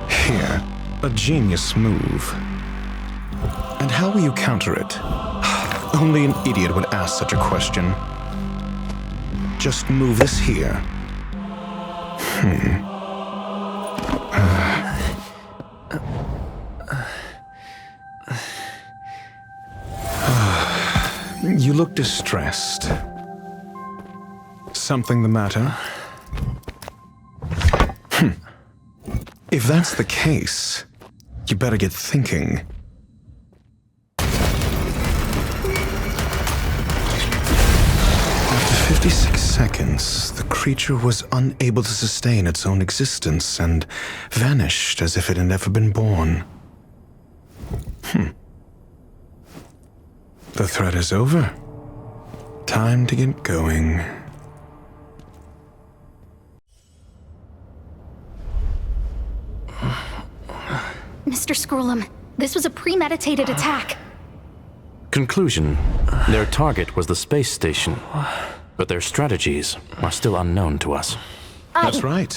Here, a genius move. And how will you counter it? Only an idiot would ask such a question. Just move this here. You look distressed. Something the matter? If that's the case, you better get thinking. After 56 seconds, the creature was unable to sustain its own existence and vanished as if it had never been born. The threat is over. Time to get going. Mr. Scrollum, this was a premeditated attack. Conclusion: their target was the space station, but their strategies are still unknown to us. That's right.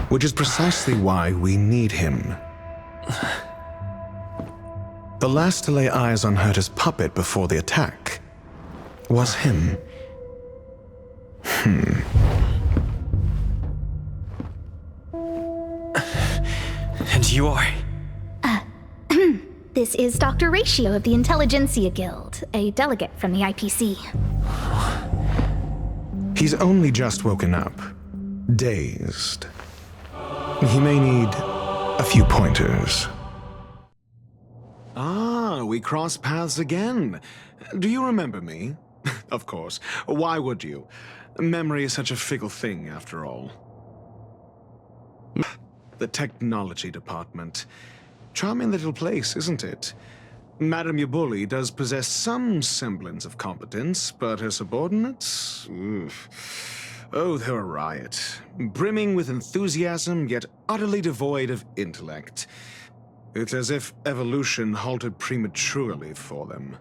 Which is precisely why we need him. The last to lay eyes on Herta's puppet before the attack was him. And you are? This is Dr. Ratio of the Intelligentsia Guild, a delegate from the IPC. He's only just woken up, dazed. He may need a few pointers. Ah, we cross paths again. Do you remember me? Of course. Why would you? Memory is such a fickle thing, after all. The technology department. Charming little place, isn't it? Madame Yabuli does possess some semblance of competence, but her subordinates? Oof. Oh, they're a riot. Brimming with enthusiasm, yet utterly devoid of intellect. It's as if evolution halted prematurely for them.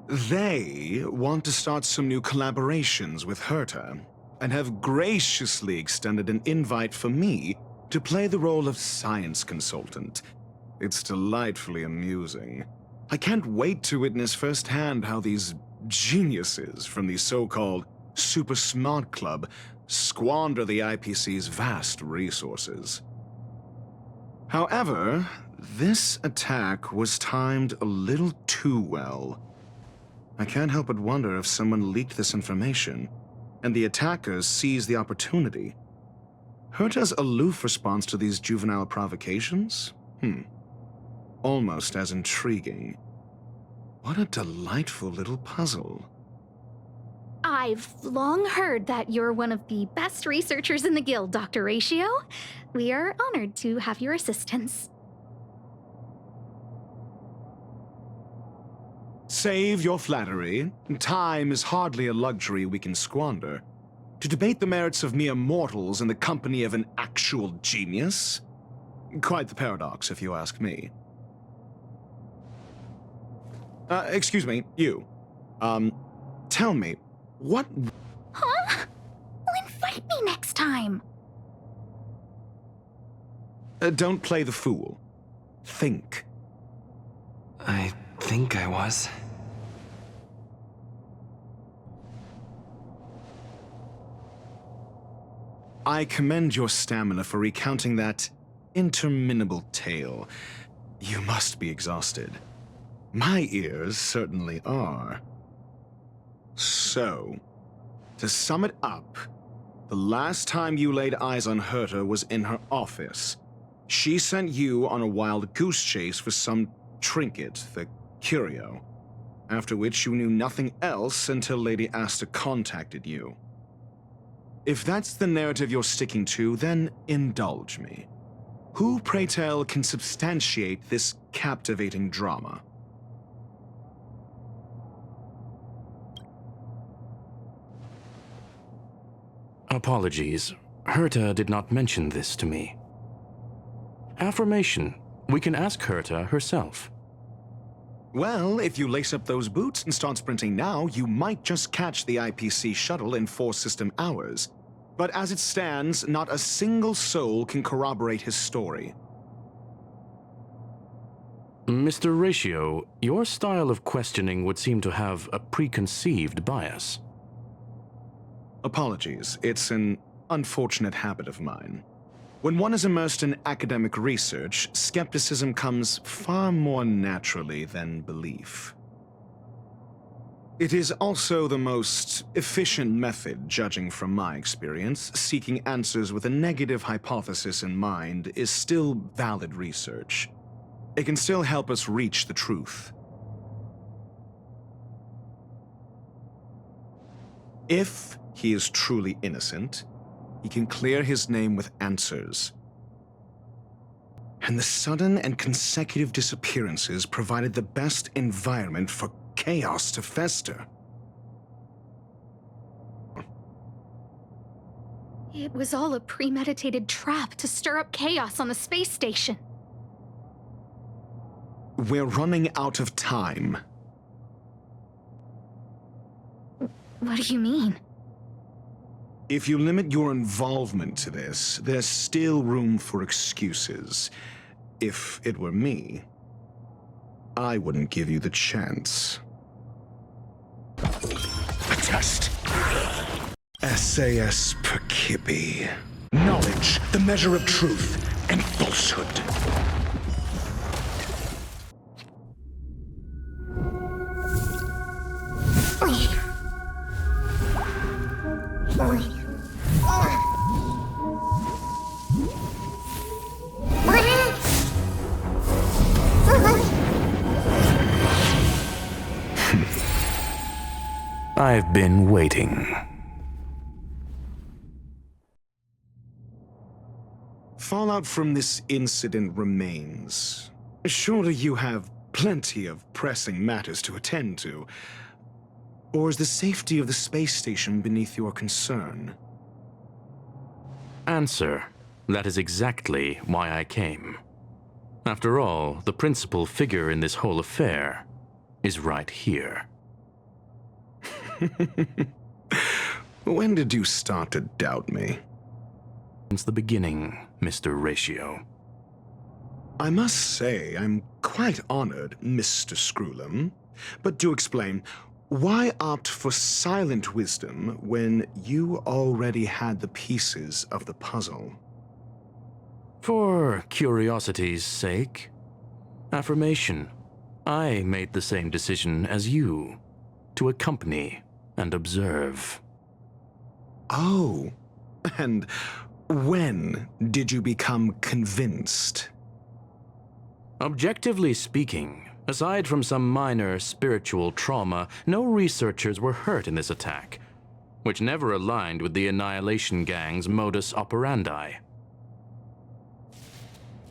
They want to start some new collaborations with Herta, and have graciously extended an invite for me to play the role of science consultant. It's delightfully amusing. I can't wait to witness firsthand how these geniuses from the so-called Super Smart Club squander the IPC's vast resources. However, this attack was timed a little too well. I can't help but wonder if someone leaked this information, and the attackers seized the opportunity. Herta's aloof response to these juvenile provocations? Almost as intriguing. What a delightful little puzzle. I've long heard that you're one of the best researchers in the guild, Dr. Ratio. We are honored to have your assistance. Save your flattery. Time is hardly a luxury we can squander. To debate the merits of mere mortals in the company of an actual genius? Quite the paradox, if you ask me. Excuse me, you. Tell me, what... Huh? Well, invite me next time. Don't play the fool. Think. I think I was. I commend your stamina for recounting that interminable tale. You must be exhausted. My ears certainly are. So, to sum it up, the last time you laid eyes on Herta was in her office. She sent you on a wild goose chase for some trinket, the curio, after which you knew nothing else until Lady Asta contacted you. If that's the narrative you're sticking to, then indulge me. Who, pray tell, can substantiate this captivating drama? Apologies. Herta did not mention this to me. Affirmation. We can ask Herta herself. Well, if you lace up those boots and start sprinting now, you might just catch the IPC shuttle in 4 system hours. But as it stands, not a single soul can corroborate his story. Mr. Ratio, your style of questioning would seem to have a preconceived bias. Apologies, it's an unfortunate habit of mine. When one is immersed in academic research, skepticism comes far more naturally than belief. It is also the most efficient method, judging from my experience. Seeking answers with a negative hypothesis in mind is still valid research. It can still help us reach the truth. If he is truly innocent, he can clear his name with answers. And the sudden and consecutive disappearances provided the best environment for chaos to fester. It was all a premeditated trap to stir up chaos on the space station. We're running out of time. What do you mean? If you limit your involvement to this, there's still room for excuses. If it were me, I wouldn't give you the chance. A test. SAS Percipi. Knowledge, the measure of truth and falsehood. I've been waiting. Fallout from this incident remains. Surely you have plenty of pressing matters to attend to. Or is the safety of the space station beneath your concern? Answer. That is exactly why I came. After all, the principal figure in this whole affair is right here. When did you start to doubt me? Since the beginning, Mr. Ratio. I must say, I'm quite honored, Mr. Screwlum. But do explain, why opt for silent wisdom when you already had the pieces of the puzzle? For curiosity's sake. Affirmation. I made the same decision as you, to accompany and observe. Oh, and when did you become convinced? Objectively speaking, aside from some minor spiritual trauma, no researchers were hurt in this attack, which never aligned with the Annihilation Gang's modus operandi.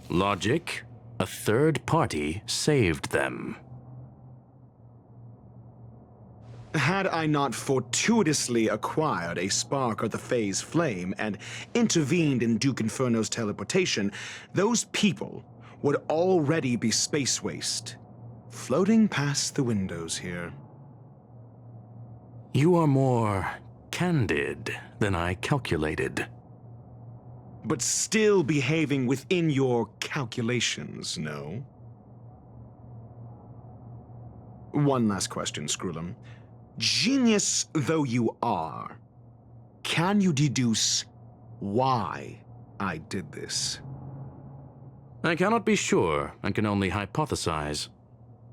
Logic, a third party saved them. Had I not fortuitously acquired a spark of the phase flame and intervened in Duke Inferno's teleportation, those people would already be space waste, floating past the windows here. You are more candid than I calculated. But still behaving within your calculations, no? One last question, Screwlum. Genius though you are, can you deduce why I did this? I cannot be sure and can only hypothesize.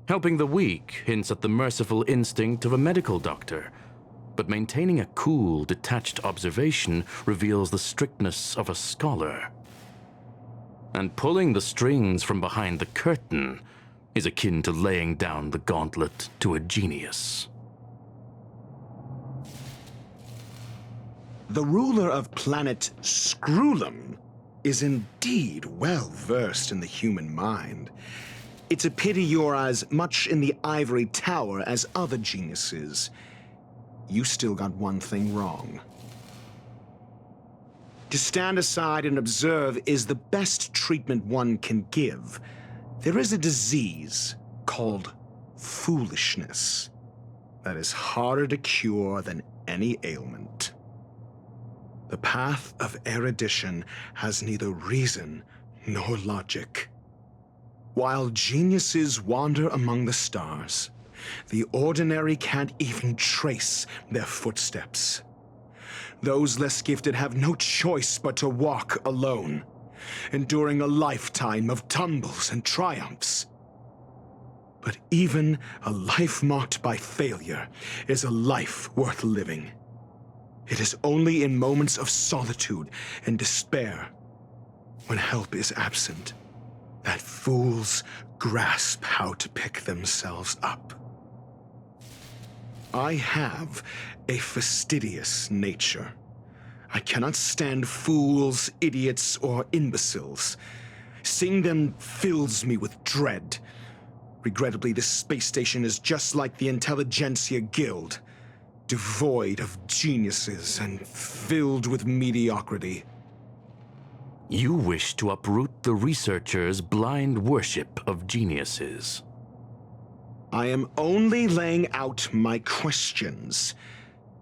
Helping the weak hints at the merciful instinct of a medical doctor, but maintaining a cool, detached observation reveals the strictness of a scholar. And pulling the strings from behind the curtain is akin to laying down the gauntlet to a genius. The ruler of planet Screwlum is indeed well versed in the human mind. It's a pity you're as much in the ivory tower as other geniuses. You still got one thing wrong. To stand aside and observe is the best treatment one can give. There is a disease called foolishness that is harder to cure than any ailment. The path of erudition has neither reason nor logic. While geniuses wander among the stars, the ordinary can't even trace their footsteps. Those less gifted have no choice but to walk alone, enduring a lifetime of tumbles and triumphs. But even a life marked by failure is a life worth living. It is only in moments of solitude and despair, when help is absent, that fools grasp how to pick themselves up. I have a fastidious nature. I cannot stand fools, idiots, or imbeciles. Seeing them fills me with dread. Regrettably, this space station is just like the Intelligentsia Guild, devoid of geniuses and filled with mediocrity. You wish to uproot the researchers' blind worship of geniuses. I am only laying out my questions.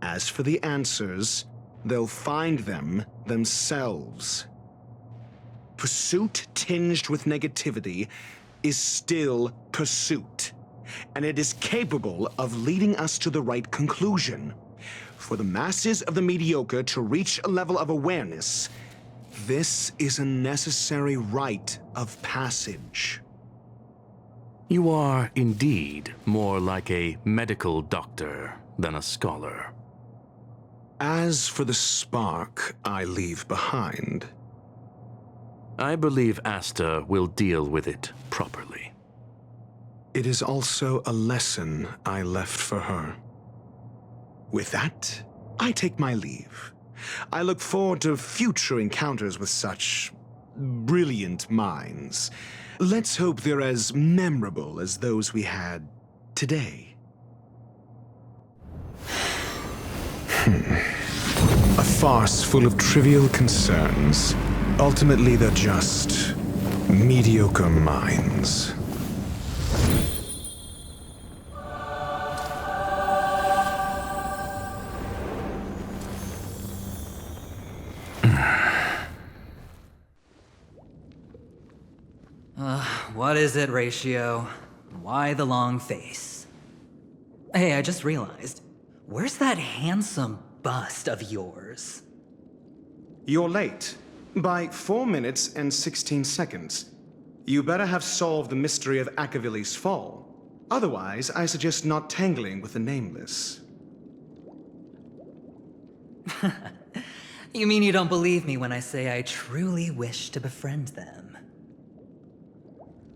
As for the answers, they'll find them themselves. Pursuit tinged with negativity is still pursuit, and it is capable of leading us to the right conclusion. For the masses of the mediocre to reach a level of awareness, this is a necessary rite of passage. You are indeed more like a medical doctor than a scholar. As for the spark I leave behind, I believe Asta will deal with it properly. it is also a lesson I left for her. With that, I take my leave. I look forward to future encounters with such brilliant minds. Let's hope they're as memorable as those we had today. A farce full of trivial concerns. Ultimately, they're just mediocre minds. What is it, Ratio? Why the long face? Hey, I just realized, where's that handsome bust of yours? You're late. By 4 minutes and 16 seconds. You better have solved the mystery of Akavili's fall. Otherwise, I suggest not tangling with the nameless. You mean you don't believe me when I say I truly wish to befriend them?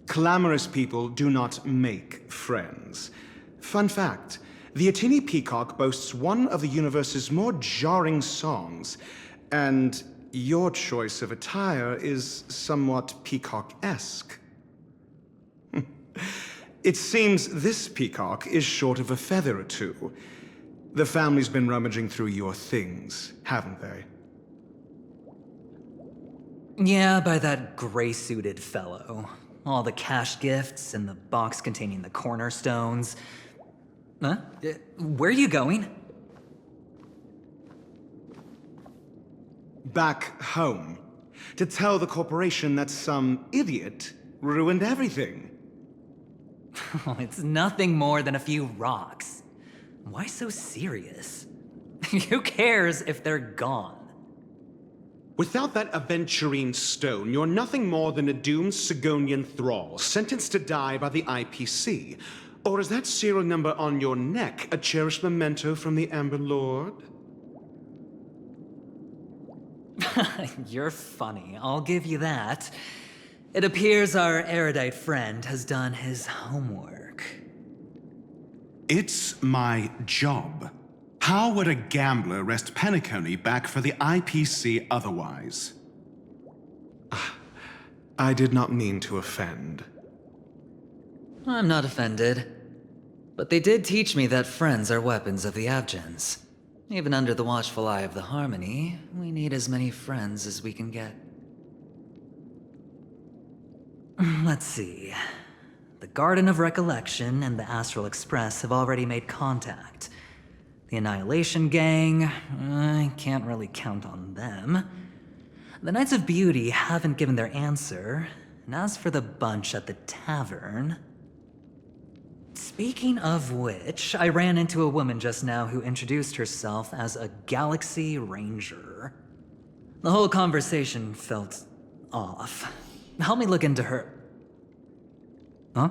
Clamorous people do not make friends. Fun fact, the Atini Peacock boasts one of the universe's more jarring songs, and your choice of attire is somewhat peacock-esque. It seems this peacock is short of a feather or two. The family's been rummaging through your things, haven't they? Yeah, by that gray-suited fellow. All the cash gifts and the box containing the cornerstones. Huh? Where are you going? Back home. To tell the corporation that some idiot ruined everything. Oh, it's nothing more than a few rocks. Why so serious? Who cares if they're gone? Without that aventurine stone, you're nothing more than a doomed Sigonian thrall, sentenced to die by the IPC. Or is that serial number on your neck a cherished memento from the Amber Lord? You're funny, I'll give you that. It appears our erudite friend has done his homework. It's my job. How would a gambler wrest Penacony back for the IPC otherwise? I did not mean to offend. I'm not offended. But they did teach me that friends are weapons of the Abgens. Even under the watchful eye of the Harmony, we need as many friends as we can get. Let's see. The Garden of Recollection and the Astral Express have already made contact. The Annihilation Gang, I can't really count on them. The Knights of Beauty haven't given their answer, and as for the bunch at the tavern... Speaking of which, I ran into a woman just now who introduced herself as a Galaxy Ranger. The whole conversation felt off. Help me look into her. Huh?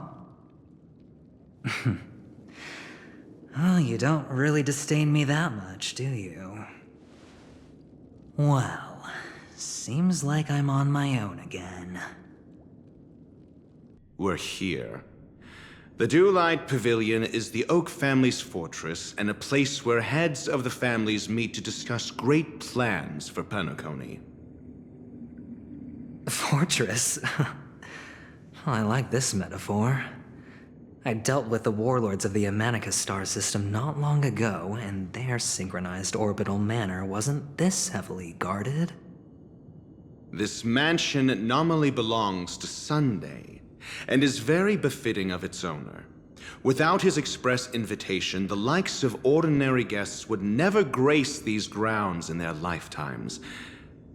Oh, you don't really disdain me that much, do you? Well, seems like I'm on my own again. We're here. The Dewlight Pavilion is the Oak family's fortress and a place where heads of the families meet to discuss great plans for Penacony. Fortress? I like this metaphor. I dealt with the warlords of the Amanica star system not long ago, and their synchronized orbital manor wasn't this heavily guarded. This mansion nominally belongs to Sunday, and is very befitting of its owner. Without his express invitation, the likes of ordinary guests would never grace these grounds in their lifetimes.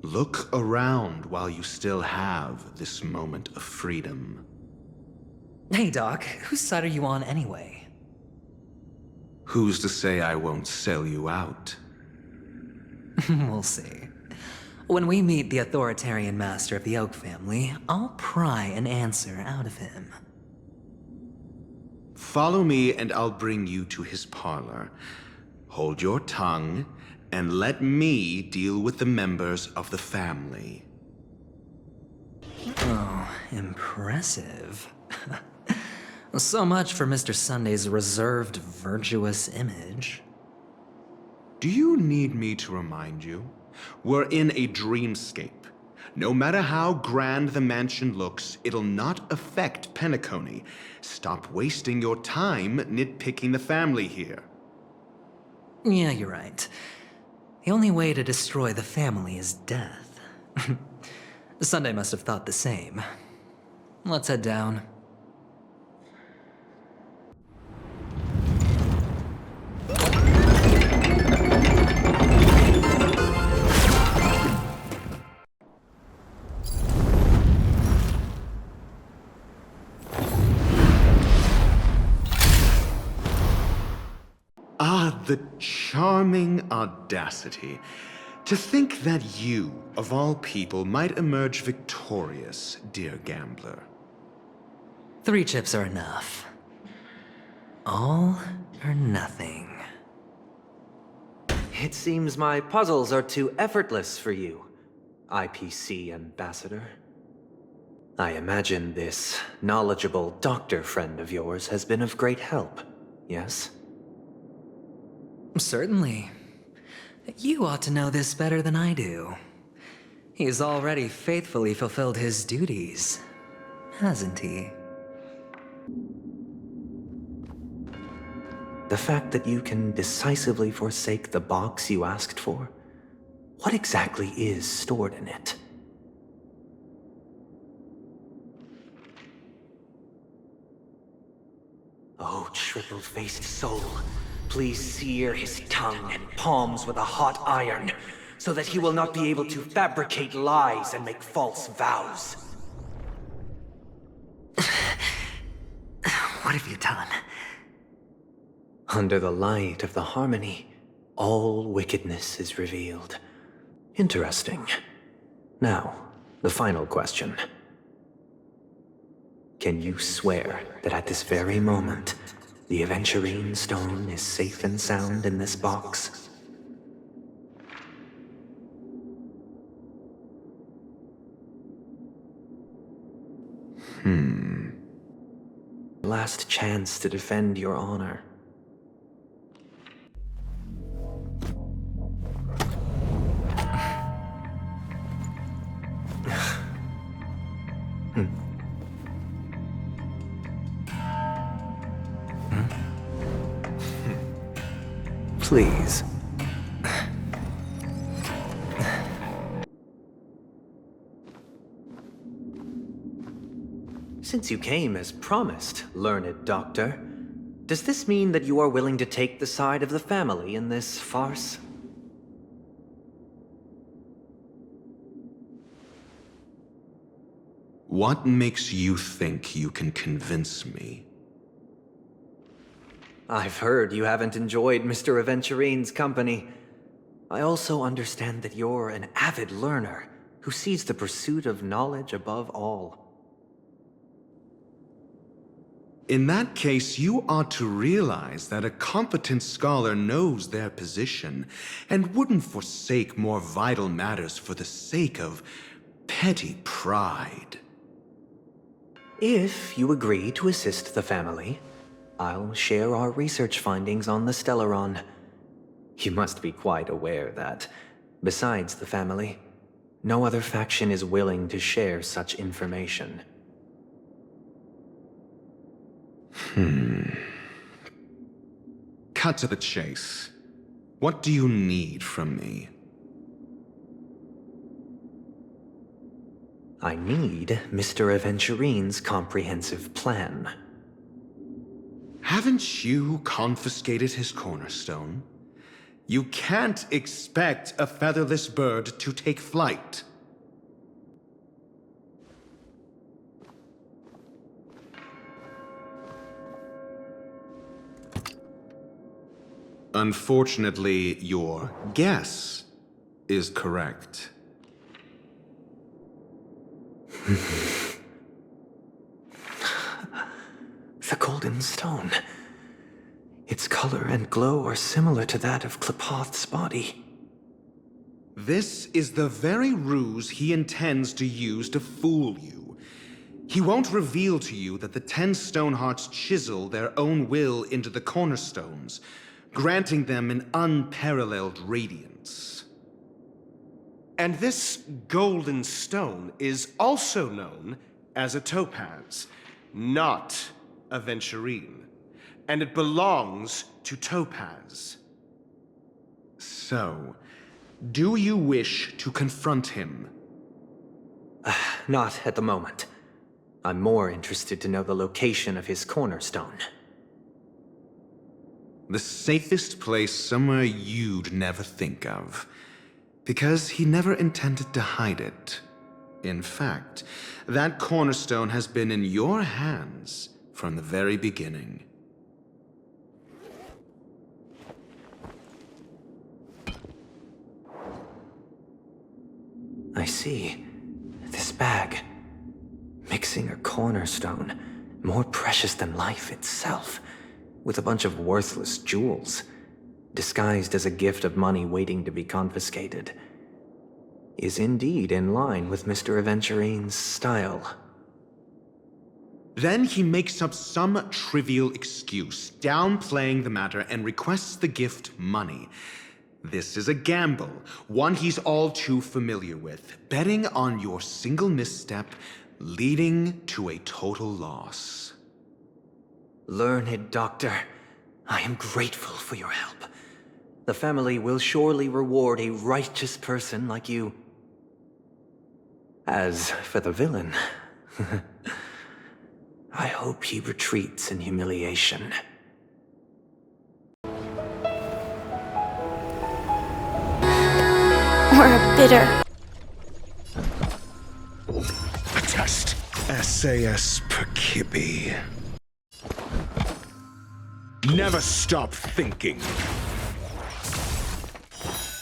Look around while you still have this moment of freedom. Hey, Doc, whose side are you on anyway? Who's to say I won't sell you out? We'll see. When we meet the authoritarian master of the Oak family, I'll pry an answer out of him. Follow me and I'll bring you to his parlor. Hold your tongue and let me deal with the members of the family. Oh, impressive. So much for Mr. Sunday's reserved, virtuous image. Do you need me to remind you? We're in a dreamscape. No matter how grand the mansion looks, it'll not affect Penacony. Stop wasting your time nitpicking the family here. Yeah, you're right. The only way to destroy the family is death. Sunday must have thought the same. Let's head down. Ah, the charming audacity. To think that you, of all people, might emerge victorious, dear gambler. 3 chips are enough. All or nothing. It seems my puzzles are too effortless for you, IPC Ambassador. I imagine this knowledgeable doctor friend of yours has been of great help, yes? Certainly. You ought to know this better than I do. He's already faithfully fulfilled his duties, hasn't he? The fact that you can decisively forsake the box you asked for? What exactly is stored in it? Oh, triple-faced soul, please sear his tongue and palms with a hot iron, so that he will not be able to fabricate lies and make false vows. What have you done? Under the light of the harmony, all wickedness is revealed. Interesting. Now, the final question. Can you swear that at this very moment, the Aventurine Stone is safe and sound in this box? Last chance to defend your honor. Please. Since you came as promised, learned doctor, does this mean that you are willing to take the side of the family in this farce? What makes you think you can convince me? I've heard you haven't enjoyed Mr. Aventurine's company. I also understand that you're an avid learner who sees the pursuit of knowledge above all. In that case, you ought to realize that a competent scholar knows their position and wouldn't forsake more vital matters for the sake of petty pride. If you agree to assist the family, I'll share our research findings on the Stellaron. You must be quite aware that, besides the family, no other faction is willing to share such information. Cut to the chase. What do you need from me? I need Mr. Aventurine's comprehensive plan. Haven't you confiscated his cornerstone? You can't expect a featherless bird to take flight. Unfortunately, your guess is correct. The golden stone. Its color and glow are similar to that of Klepoth's body. This is the very ruse he intends to use to fool you. He won't reveal to you that the 10 Stonehearts chisel their own will into the cornerstones, granting them an unparalleled radiance. And this golden stone is also known as a topaz, not a Aventurine. And it belongs to Topaz. So, do you wish to confront him? Not at the moment. I'm more interested to know the location of his cornerstone. The safest place somewhere you'd never think of. Because he never intended to hide it. In fact, that cornerstone has been in your hands from the very beginning. I see. This bag. Mixing a cornerstone, more precious than life itself, with a bunch of worthless jewels, disguised as a gift of money waiting to be confiscated, is indeed in line with Mr. Aventurine's style. Then he makes up some trivial excuse, downplaying the matter, and requests the gift money. This is a gamble, one he's all too familiar with, betting on your single misstep, leading to a total loss. Learned doctor, I am grateful for your help. The family will surely reward a righteous person like you. As for the villain, I hope he retreats in humiliation. Or a bitter. A test. SAS Perkibi. Never stop thinking.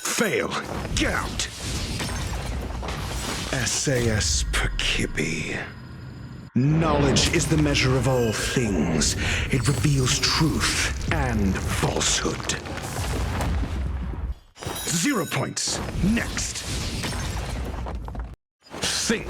Fail. Get out. SAS Perkibi. Knowledge is the measure of all things. It reveals truth and falsehood. 0 points. Next. Think.